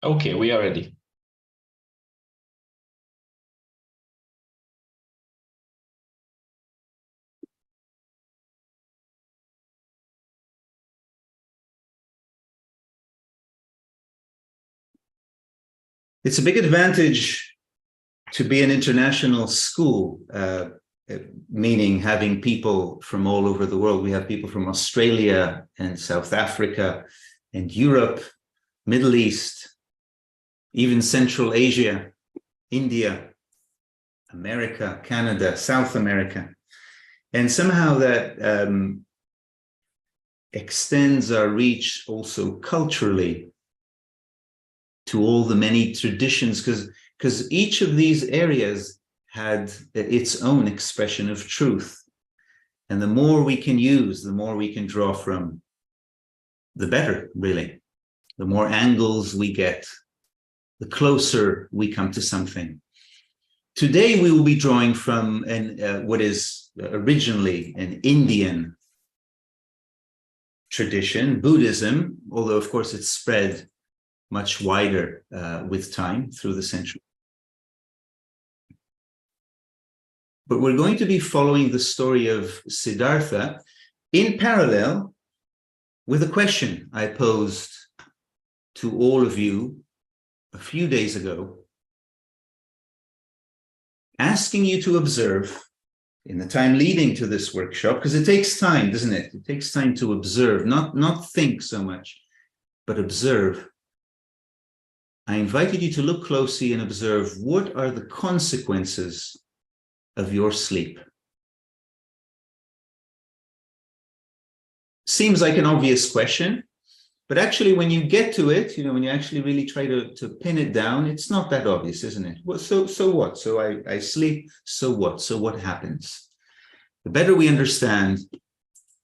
Okay, we are ready. It's a big advantage to be an international school, meaning having people from all over the world. We have people from Australia and South Africa and Europe, Middle East, even Central Asia, India, America, Canada, South America. And somehow that extends our reach also culturally to all the many traditions, because each of these areas had its own expression of truth. And the more we can use, the more we can draw from, the better, really. The more angles we get, the closer we come to something. Today, we will be drawing from what is originally an Indian tradition, Buddhism, although, of course, it's spread much wider with time through the centuries. But we're going to be following the story of Siddhartha in parallel with a question I posed to all of you a few days ago, asking you to observe in the time leading to this workshop, because it takes time, doesn't it? It takes time to observe, not think so much, but observe. I invited you to look closely and observe what are the consequences of your sleep. Seems like an obvious question, but actually when you get to it, when you actually really try to pin it down, it's not that obvious, isn't it? Well, so what? So I sleep, so what? So what happens? The better we understand,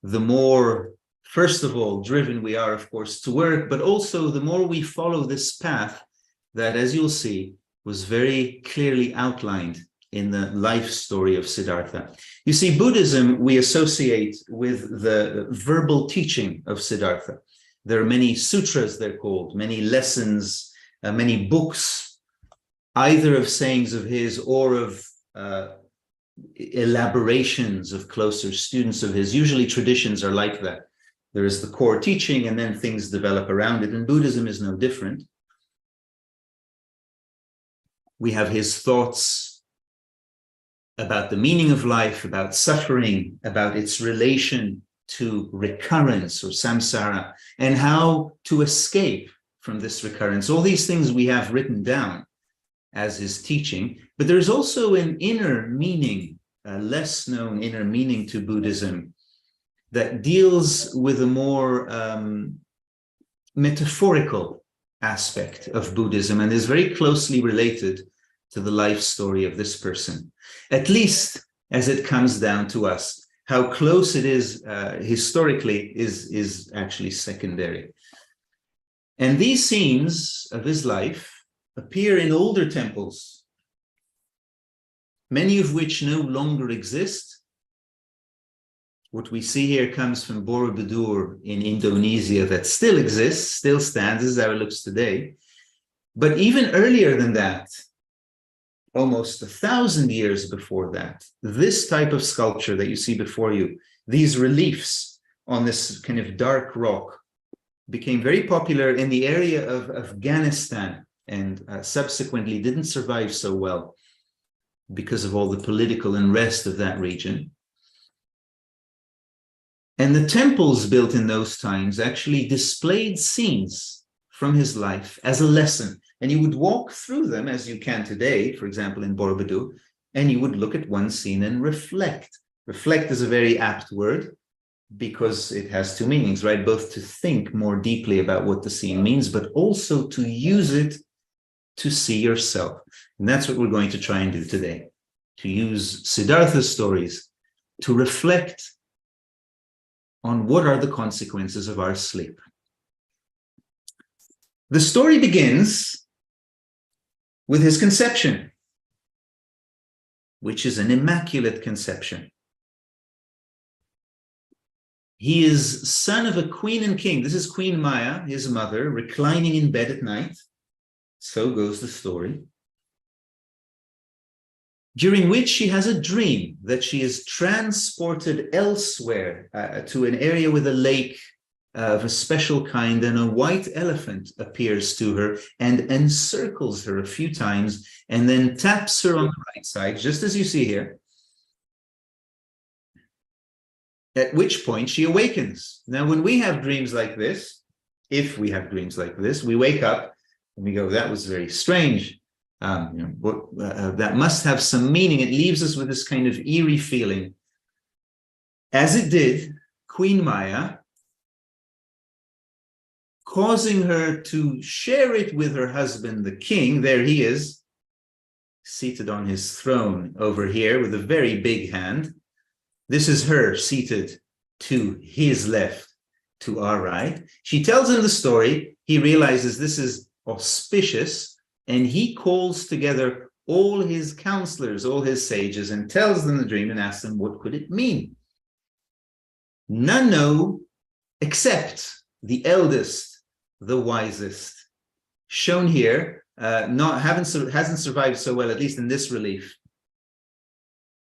the more, first of all, driven we are, of course, to work, but also the more we follow this path that, as you'll see, was very clearly outlined in the life story of Siddhartha. You see, Buddhism we associate with the verbal teaching of Siddhartha. There are many sutras, they're called, many lessons, many books, either of sayings of his or of elaborations of closer students of his. Usually traditions are like that. There is the core teaching and then things develop around it, and Buddhism is no different. We have his thoughts about the meaning of life, about suffering, about its relation to recurrence or samsara, and how to escape from this recurrence. All these things we have written down as his teaching, but there's also an inner meaning, a less known inner meaning to Buddhism that deals with a more metaphorical aspect of Buddhism and is very closely related to the life story of this person, at least as it comes down to us. How close it is historically is actually secondary. And these scenes of his life appear in older temples, many of which no longer exist. What we see here comes from Borobudur in Indonesia that still exists, still stands, as how it looks today. But even earlier than that, almost 1,000 years before that, this type of sculpture that you see before you, these reliefs on this kind of dark rock, became very popular in the area of Afghanistan and subsequently didn't survive so well because of all the political unrest of that region. And the temples built in those times actually displayed scenes from his life as a lesson. And you would walk through them as you can today, for example, in Borobudur, and you would look at one scene and reflect. Reflect is a very apt word because it has two meanings, right? Both to think more deeply about what the scene means, but also to use it to see yourself. And that's what we're going to try and do today, to use Siddhartha's stories to reflect on what are the consequences of our sleep. The story begins with his conception, which is an immaculate conception. He is son of a queen and king. This is Queen Maya, his mother, reclining in bed at night. so goes the story, during which she has a dream that she is transported elsewhere to an area with a lake of a special kind, and a white elephant appears to her and encircles her a few times and then taps her on the right side, just as you see here, at which point she awakens. Now, when we have dreams like this, if we have dreams like this, we wake up and we go, that was very strange. That must have some meaning. It leaves us with this kind of eerie feeling. As it did, Queen Maya, causing her to share it with her husband, the king. There he is, seated on his throne over here with a very big hand. This is her seated to his left, to our right. She tells him the story. He realizes this is auspicious, and he calls together all his counselors, all his sages, and tells them the dream and asks them, what could it mean? None know except the eldest, the wisest. Shown here, hasn't survived so well, at least in this relief.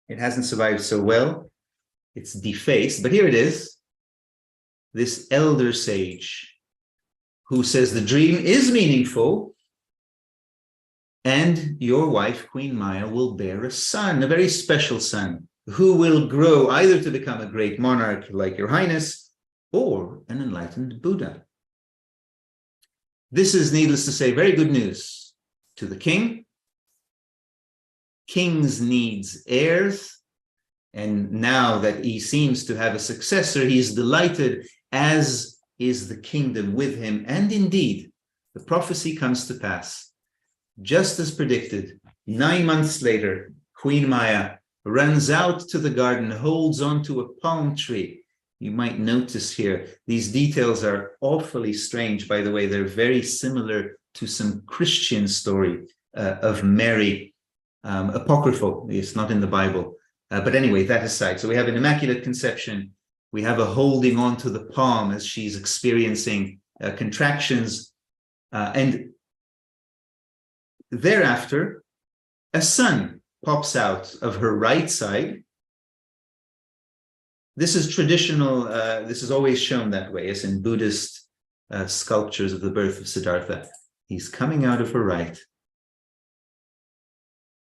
It hasn't survived so well. It's defaced, but here it is. This elder sage who says the dream is meaningful, and your wife, Queen Maya, will bear a son, a very special son, who will grow either to become a great monarch like your highness or an enlightened Buddha. This is, needless to say, very good news to the king. Kings needs heirs, and now that he seems to have a successor, he is delighted, as is the kingdom with him. And indeed, the prophecy comes to pass. Just as predicted, 9 months later, Queen Maya runs out to the garden, holds onto a palm tree. You might notice here, these details are awfully strange, by the way. They're very similar to some Christian story of Mary, apocryphal. It's not in the Bible. But anyway, that aside. So we have an Immaculate Conception. We have a holding onto the palm as she's experiencing contractions. And thereafter, a son pops out of her right side. This is traditional, this is always shown that way, as in Buddhist sculptures of the birth of Siddhartha. He's coming out of her right.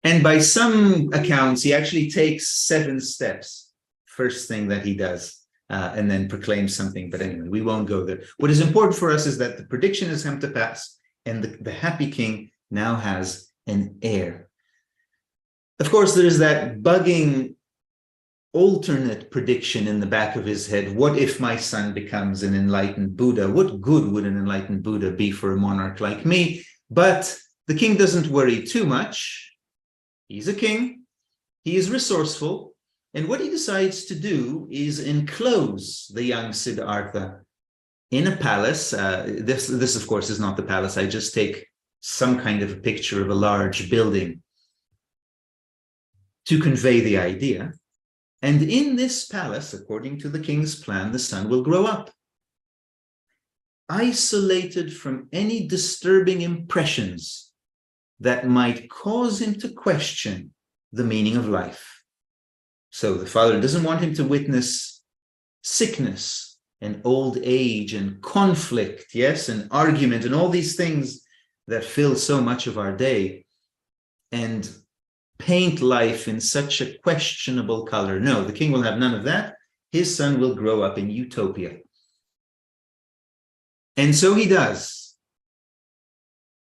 And by some accounts, he actually takes 7 steps, first thing that he does, and then proclaims something. But anyway, we won't go there. What is important for us is that the prediction has come to pass, and the happy king now has an heir. Of course, there is that bugging alternate prediction in the back of his head. What if my son becomes an enlightened Buddha? What good would an enlightened Buddha be for a monarch like me? But the king doesn't worry too much. He's a king. He is resourceful. And what he decides to do is enclose the young Siddhartha in a palace. This, of course, is not the palace. I just take some kind of a picture of a large building to convey the idea. And in this palace, according to the king's plan, the son will grow up, isolated from any disturbing impressions that might cause him to question the meaning of life. So the father doesn't want him to witness sickness and old age and conflict, yes, and argument and all these things that fill so much of our day, and paint life in such a questionable color. No, the king will have none of that. His son will grow up in utopia. And so he does,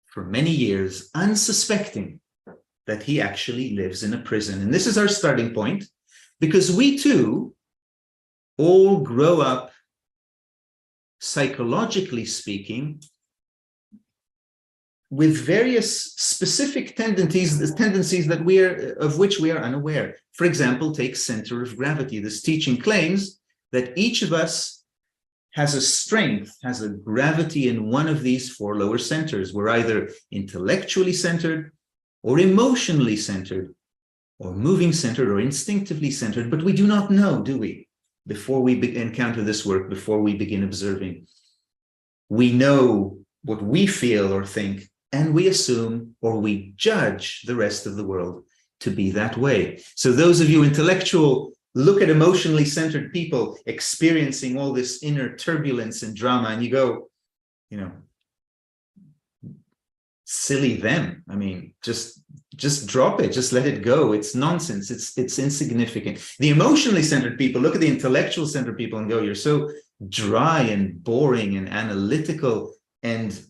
for many years, unsuspecting that he actually lives in a prison. And this is our starting point, because we too all grow up, psychologically speaking, with various specific tendencies that of which we are unaware. For example, take center of gravity. This teaching claims that each of us has a strength, has a gravity in one of these 4 lower centers. We're either intellectually centered, or emotionally centered, or moving centered, or instinctively centered, but we do not know, do we? Before we encounter this work, before we begin observing. We know what we feel or think, and we assume or we judge the rest of the world to be that way. So those of you intellectual, look at emotionally centered people experiencing all this inner turbulence and drama, and you go, you know, silly them. I mean, just drop it, just let it go. It's nonsense. It's insignificant. The emotionally centered people look at the intellectual centered people and go, you're so dry and boring and analytical and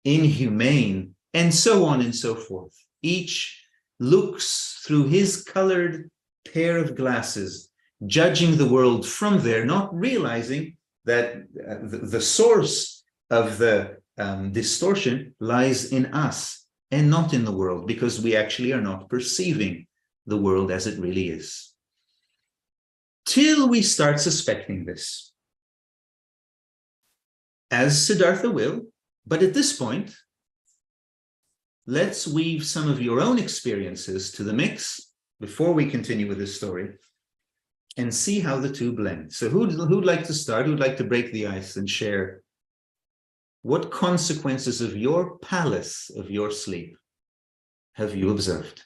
inhumane, and so on and so forth. Each looks through his colored pair of glasses, judging the world from there, not realizing that the source of the distortion lies in us and not in the world, because we actually are not perceiving the world as it really is. Till we start suspecting this, as Siddhartha will, but at this point, let's weave some of your own experiences to the mix before we continue with this story and see how the two blend. So who'd like to start? Who'd like to break the ice and share what consequences of your palace, of your sleep, have you observed?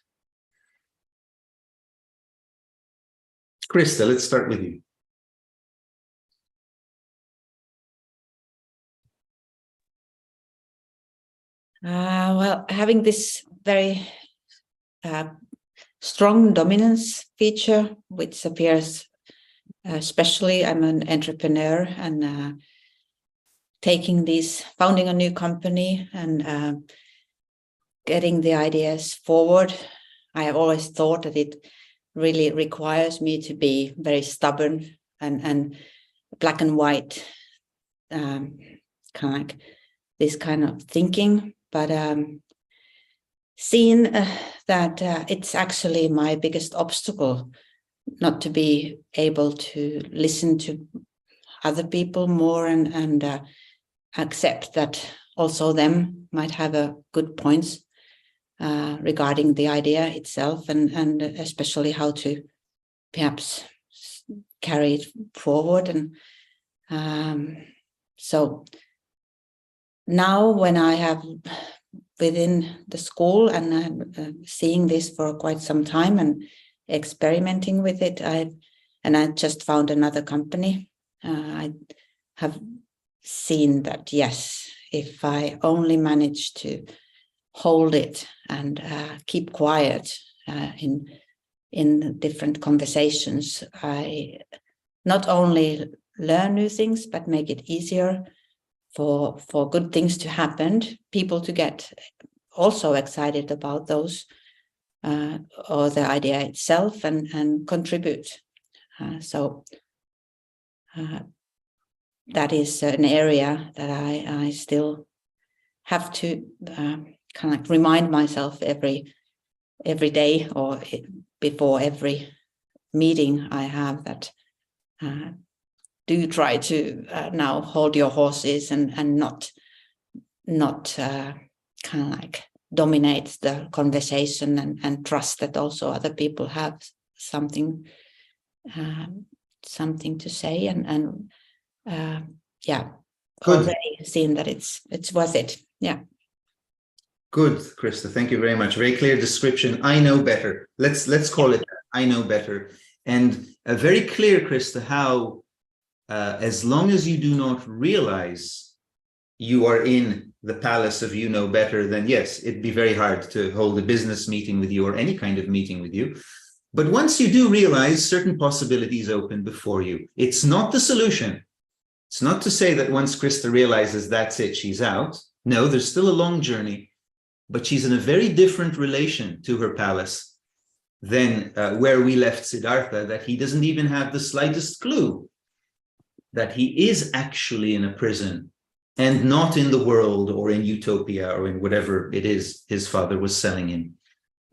Krista, let's start with you. Well, having this very strong dominance feature, which appears especially, I'm an entrepreneur, and founding a new company and getting the ideas forward. I have always thought that it really requires me to be very stubborn and black and white, kind of like this kind of thinking. But seeing that it's actually my biggest obstacle, not to be able to listen to other people more and accept that also them might have a good points regarding the idea itself, and especially how to perhaps carry it forward. And so now when I have within the school and seeing this for quite some time and experimenting with it, I just found another company. I have seen that, yes, if I only manage to hold it and keep quiet in different conversations, I not only learn new things, but make it easier for good things to happen, people to get also excited about those or the idea itself and contribute. So that is an area that I still have to kind of remind myself every day or before every meeting I have, that do try to now hold your horses and not kind of like dominate the conversation, and trust that also other people have something to say, and yeah, Good. already seen that it's worth it. Yeah. Good, Krista. Thank you very much. Very clear description. I know better. Let's call it that. I know better. And very clear, Krista, how as long as you do not realize you are in the palace of you know better, then yes, it'd be very hard to hold a business meeting with you or any kind of meeting with you. But once you do realize certain possibilities open before you, it's not the solution. It's not to say that once Krista realizes that's it, she's out. No, there's still a long journey, but she's in a very different relation to her palace than where we left Siddhartha, that he doesn't even have the slightest clue that he is actually in a prison and not in the world or in utopia or in whatever it is his father was selling him.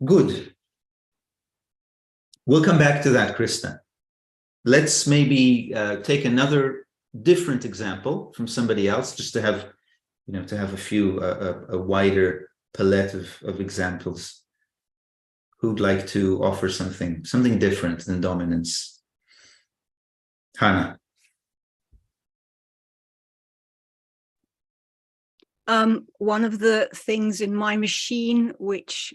Good. We'll come back to that, Krista. Let's maybe take another different example from somebody else, just to have, a few, a wider palette of examples. Who'd like to offer something different than dominance? Hannah. One of the things in my machine which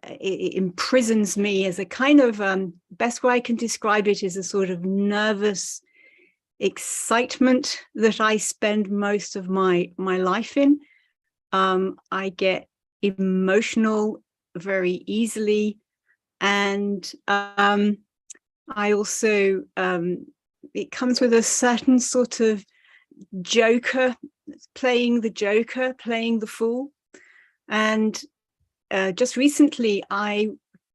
it imprisons me as a kind of best way I can describe it is a sort of nervous excitement that I spend most of my life in. I get emotional very easily, and I also it comes with a certain sort of playing the fool. And just recently I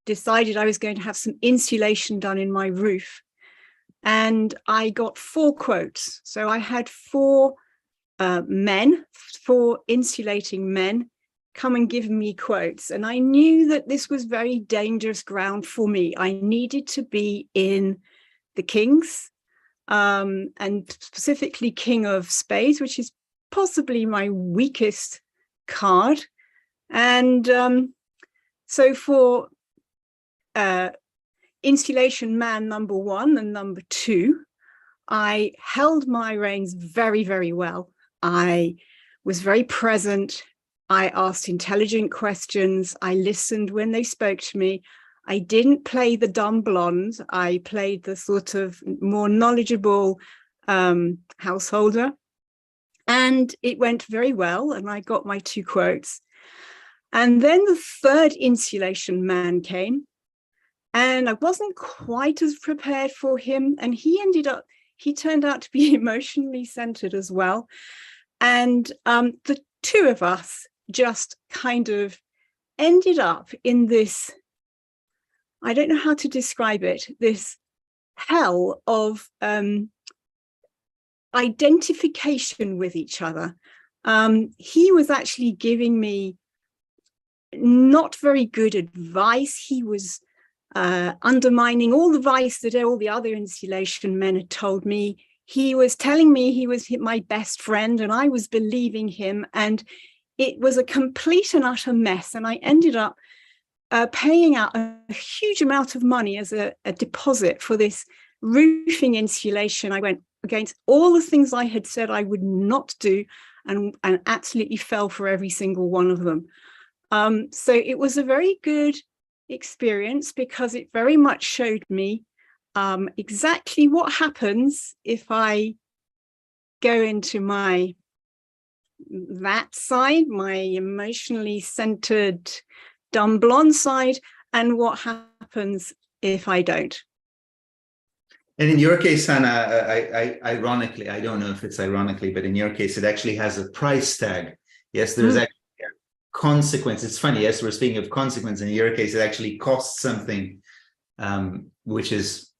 decided I was going to have some insulation done in my roof, and I got 4 quotes. So I had 4 insulating men come and give me quotes, and I knew that this was very dangerous ground for me. I needed to be in the Kings, and specifically King of Spades, which is possibly my weakest card. And so for insulation man number 1 and number 2, I held my reins very, very well. I was very present. I asked intelligent questions. I listened when they spoke to me. I didn't play the dumb blonde. I played the sort of more knowledgeable householder. And it went very well, and I got my 2 quotes. And then the 3rd insulation man came, and I wasn't quite as prepared for him. And he turned out to be emotionally centered as well. And the 2 of us just kind of ended up in this, I don't know how to describe it, this hell of identification with each other. He was actually giving me not very good advice. He was undermining all the advice that all the other insulation men had told me. He was telling me he was my best friend, and I was believing him, and it was a complete and utter mess. And I ended up paying out a huge amount of money as a deposit for this roofing insulation. I went against all the things I had said I would not do, and absolutely fell for every single one of them. So it was a very good experience, because it very much showed me exactly what happens if I go into that side, my emotionally centered dumb blonde side, and what happens if I don't. And in your case, Hannah, ironically, I don't know if it's ironically, but in your case, it actually has a price tag. Yes, there's actually a consequence. It's funny, yes, we're speaking of consequence. In your case, it actually costs something, which is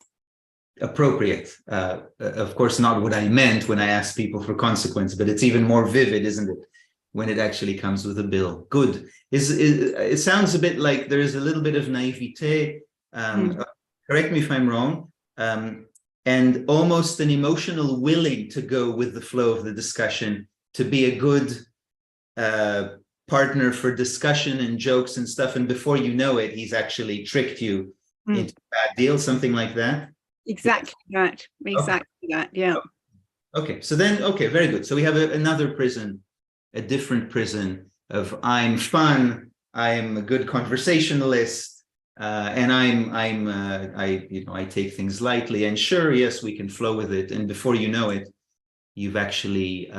appropriate. Of course, not what I meant when I asked people for consequence, but it's even more vivid, isn't it, when it actually comes with a bill? Good. It sounds a bit like there is a little bit of naivete. Correct me if I'm wrong. And almost an emotional willing to go with the flow of the discussion, to be a good partner for discussion and jokes and stuff. And before you know it, he's actually tricked you into a bad deal, something like that. Exactly that. Exactly that. Yeah. Okay. So then, okay, very good. So we have another prison, a different prison of I'm fun, I'm a good conversationalist, and I take things lightly, and sure, yes, we can flow with it. And before you know it, you've actually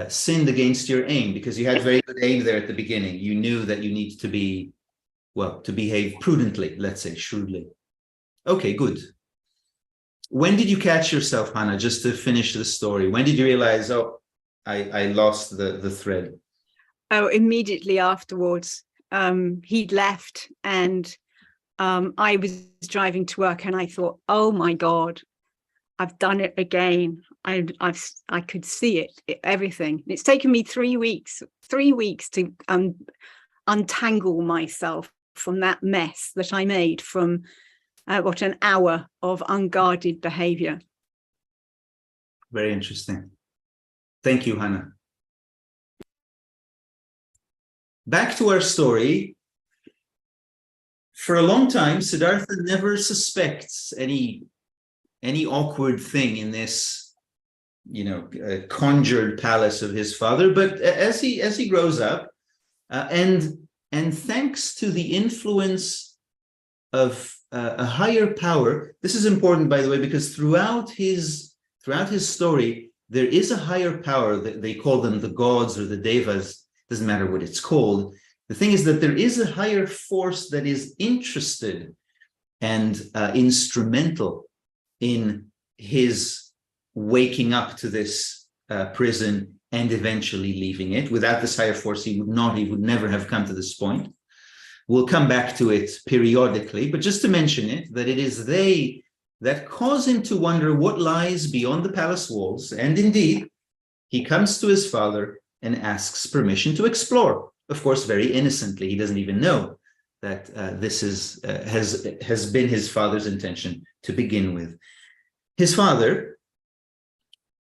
sinned against your aim, because you had very good aim there at the beginning. You knew that you need to be, well, to behave prudently, let's say shrewdly. Okay, good. When did you catch yourself, Hannah, just to finish the story? When did you realize, oh, I lost the thread? Oh, immediately afterwards. He'd left, and I was driving to work, and I thought, oh my God, I've done it again. I could see it, everything. It's taken me 3 weeks to untangle myself from that mess that I made from an hour of unguarded behavior. Very interesting. Thank you, Hannah. Back to our story. For a long time, Siddhartha never suspects any awkward thing in this conjured palace of his father. But as he grows up, and thanks to the influence of a higher power, this is important, by the way, because throughout his story, there is a higher power. That they call them the gods or the devas. Doesn't matter what it's called. The thing is that there is a higher force that is interested and instrumental in his waking up to this prison and eventually leaving it. Without this higher force, he would never have come to this point. We'll come back to it periodically, but just to mention it, that it is they that cause him to wonder what lies beyond the palace walls. And indeed, he comes to his father and asks permission to explore. Of course, very innocently. He doesn't even know that this has been his father's intention to begin with. His father,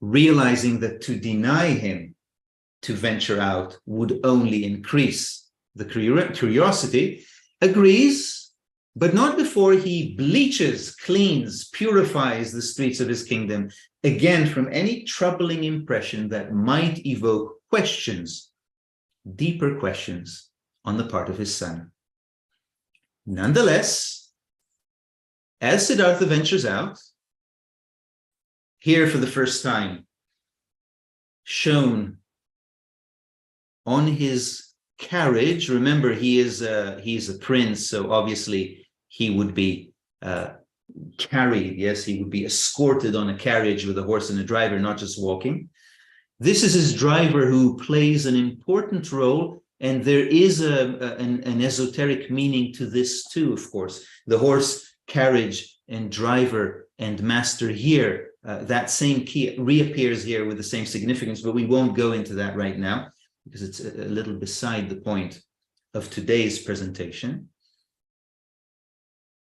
realizing that to deny him to venture out would only increase the curiosity, agrees, but not before he bleaches, cleans, purifies the streets of his kingdom, again, from any troubling impression that might evoke questions, deeper questions on the part of his son. Nonetheless, as Siddhartha ventures out, here for the first time, shown on his carriage. Remember, he's a prince, so obviously he would be carried. Yes, he would be escorted on a carriage with a horse and a driver, not just walking. This is his driver who plays an important role, and there is an esoteric meaning to this too, of course. The horse, carriage, and driver and master here, that same key reappears here with the same significance, but we won't go into that right now because it's a little beside the point of today's presentation.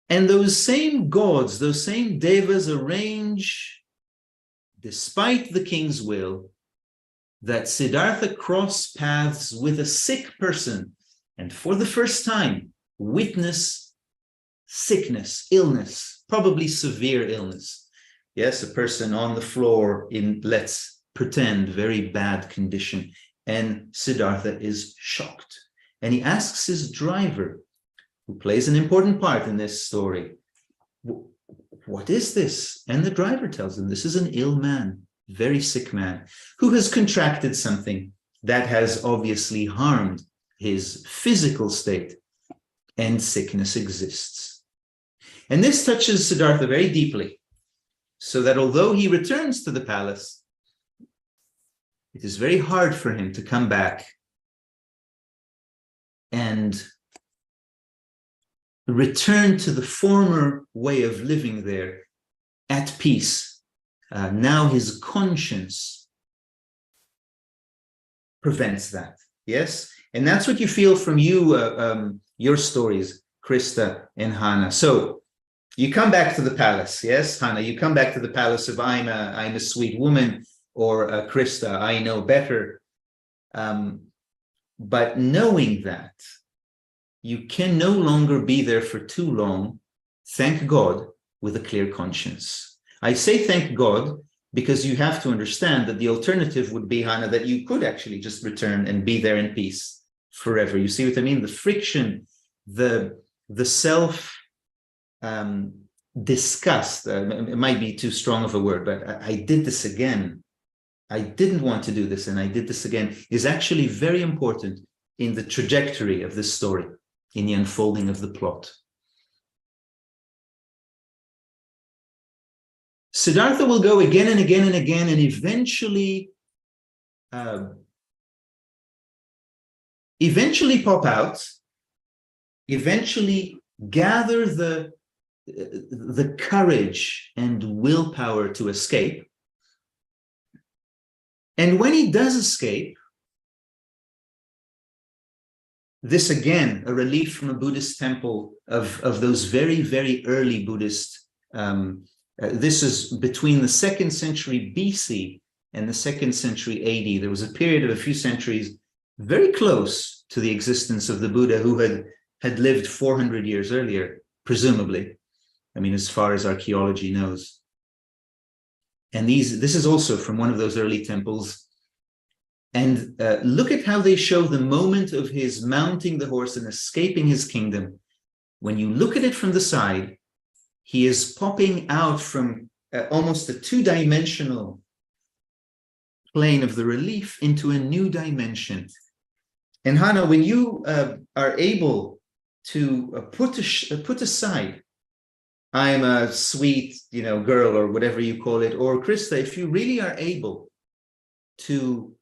And those same gods, those same devas arrange, despite the king's will, that Siddhartha cross paths with a sick person and for the first time witness sickness, illness, probably severe illness. Yes, a person on the floor in, let's pretend, very bad condition. And Siddhartha is shocked. And he asks his driver, who plays an important part in this story, what is this? And the driver tells him, this is an ill man, very sick man, who has contracted something that has obviously harmed his physical state, and sickness exists. And this touches Siddhartha very deeply, so that although he returns to the palace, it is very hard for him to come back and return to the former way of living there at peace. Now his conscience prevents that. Yes? And that's what you feel from your stories, Krista and Hannah. So you come back to the palace. Yes, Hannah, you come back to the palace of I'm a sweet woman, or Krista, I know better. But knowing that you can no longer be there for too long, thank God, with a clear conscience. I say thank God because you have to understand that the alternative would be, Hannah, that you could actually just return and be there in peace forever. You see what I mean? The friction, the self disgust, it might be too strong of a word, but I did this again. I didn't want to do this and I did this again, is actually very important in the trajectory of this story, in the unfolding of the plot. Siddhartha will go again and again and again, and eventually pop out, eventually gather the courage and willpower to escape. And when he does escape, this again, a relief from a Buddhist temple of those very, very early Buddhist. This is between the 2nd century BC and the 2nd century AD. There was a period of a few centuries very close to the existence of the Buddha, who had lived 400 years earlier, presumably. I mean, as far as archaeology knows. And this is also from one of those early temples. And look at how they show the moment of his mounting the horse and escaping his kingdom. When you look at it from the side, he is popping out from almost a two-dimensional plane of the relief into a new dimension. And Hannah, when you are able to put aside, I'm a sweet, girl, or whatever you call it, or Krista, if you really are able to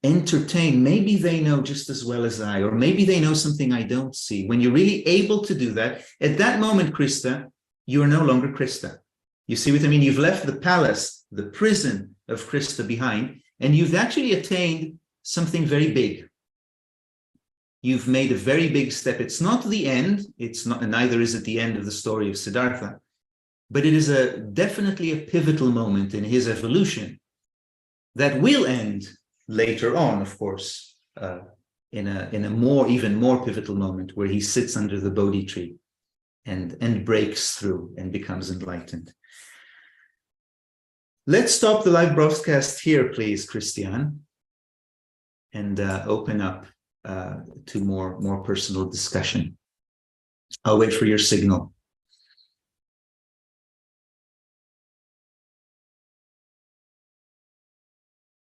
entertain, maybe they know just as well as I, or maybe they know something I don't see. When you're really able to do that, at that moment, Krista, you are no longer Krista. You see what I mean? You've left the palace, the prison of Krista behind, and you've actually attained something very big. You've made a very big step. It's not the end. It's not, and neither is it the end of the story of Siddhartha, but it is definitely a pivotal moment in his evolution that will end later on, of course, in a even more pivotal moment where he sits under the Bodhi tree and breaks through and becomes enlightened. Let's stop the live broadcast here, please, Christian, and open up to more personal discussion. I'll wait for your signal.